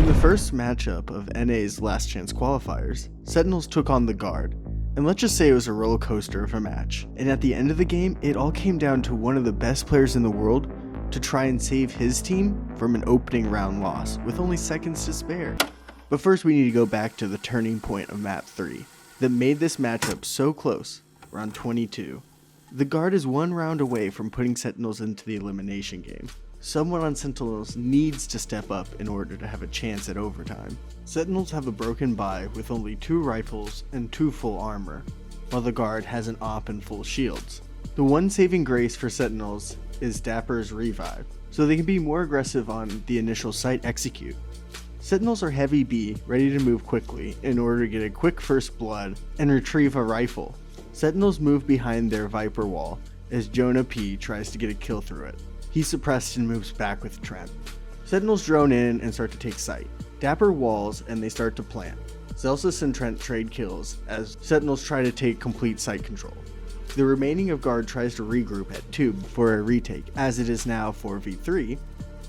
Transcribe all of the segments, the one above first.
In the first matchup of NA's Last Chance qualifiers, Sentinels took on The Guard, and let's just say it was a roller coaster of a match, and at the end of the game, it all came down to one of the best players in the world to try and save his team from an opening round loss, with only seconds to spare. But first we need to go back to the turning point of map 3, that made this matchup so close, round 22. The Guard is one round away from putting Sentinels into the elimination game. Someone on Sentinels needs to step up in order to have a chance at overtime. Sentinels have a broken buy with only 2 rifles and 2 full armor, while the Guard has an AWP and full shields. The one saving grace for Sentinels is Dapr's revive, so they can be more aggressive on the initial site execute. Sentinels are heavy B, ready to move quickly in order to get a quick first blood and retrieve a rifle. Sentinels move behind their Viper wall as JonahP tries to get a kill through it. He's suppressed and moves back with Trent. Sentinels drone in and start to take site. Dapr walls and they start to plant. Zellsis and Trent trade kills as Sentinels try to take complete site control. The remaining of Guard tries to regroup at Tube for a retake. As it is now 4v3,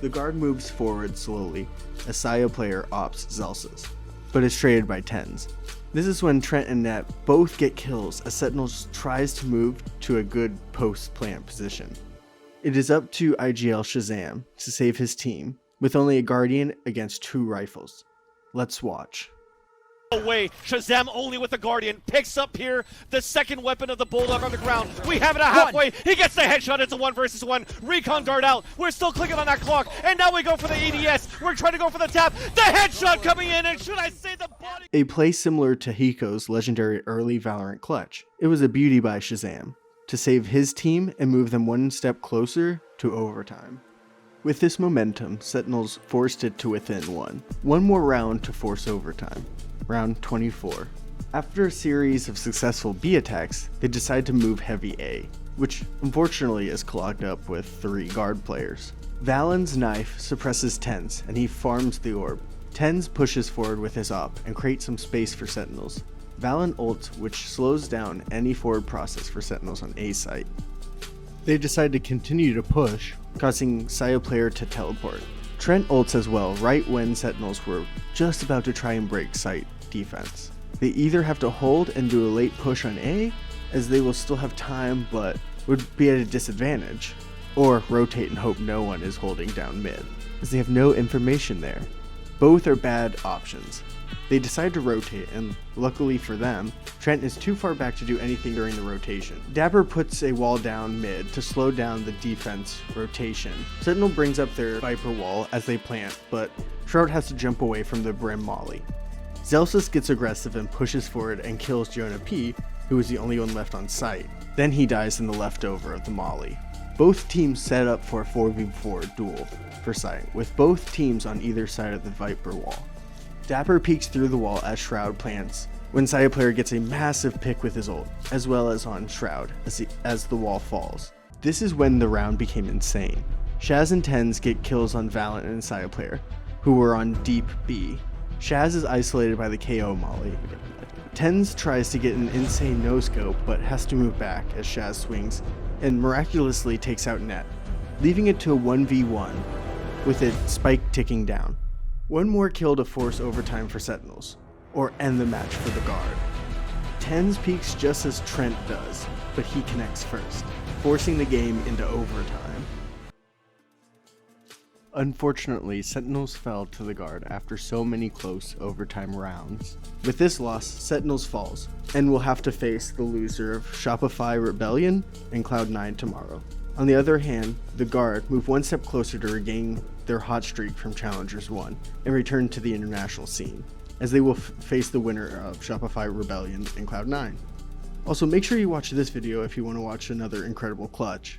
the Guard moves forward slowly as Sayaplayer ops Zellsis, but is traded by Tenz. This is when Trent and Net both get kills as Sentinels tries to move to a good post-plant position. It is up to IGL Shahzam to save his team, with only a Guardian against 2 rifles. Let's watch. Away, Shahzam only with the Guardian, picks up here the second weapon of the Bulldog on the ground. We have it at halfway, he gets the headshot, it's a 1 versus 1. Recon Guard out, we're still clicking on that clock, and now we go for the ADS. We're trying to go for the tap, the headshot coming in, and should I say the body? A play similar to Hiko's legendary early Valorant clutch. It was a beauty by Shahzam to save his team and move them one step closer to overtime. With this momentum, Sentinels forced it to within 1 more round to force overtime. Round 24. After a series of successful B attacks, they decide to move heavy A, which unfortunately is clogged up with 3 Guard players. Valyn's knife suppresses Tenz and he farms the orb. Tenz pushes forward with his op and creates some space for Sentinels. Valyn ults, which slows down any forward process for Sentinels on A site. They decide to continue to push, causing Sayaplayer to teleport. Trent ults as well right when Sentinels were just about to try and break site defense. They either have to hold and do a late push on A, as they will still have time but would be at a disadvantage, or rotate and hope no one is holding down mid, as they have no information there. Both are bad options. They decide to rotate, and luckily for them, Trent is too far back to do anything during the rotation. Dapr puts a wall down mid to slow down the defense rotation. Sentinel brings up their Viper wall as they plant, but Shroud has to jump away from the Brim Molly. Zellsis gets aggressive and pushes forward and kills JonahP, who is the only one left on site. Then he dies in the leftover of the Molly. Both teams set up for a 4v4 duel for site, with both teams on either side of the Viper wall. Dapr peeks through the wall as Shroud plants, when Sayaplayer gets a massive pick with his ult, as well as on Shroud as the wall falls. This is when the round became insane. Shaz and Tenz get kills on Valyn and Sayaplayer, who were on deep B. Shaz is isolated by the KO Molly. Tenz tries to get an insane no-scope, but has to move back as Shaz swings and miraculously takes out Net, leaving it to a 1v1 with it spike ticking down. One more kill to force overtime for Sentinels, or end the match for the Guard. Tenz peaks just as Trent does, but he connects first, forcing the game into overtime. Unfortunately, Sentinels fell to the Guard after so many close overtime rounds. With this loss, Sentinels falls, and will have to face the loser of Shopify Rebellion and Cloud9 tomorrow. On the other hand, the Guard move one step closer to regain their hot streak from Challengers 1 and return to the international scene, as they will face the winner of Shopify Rebellion and Cloud9. Also, make sure you watch this video if you want to watch another incredible clutch.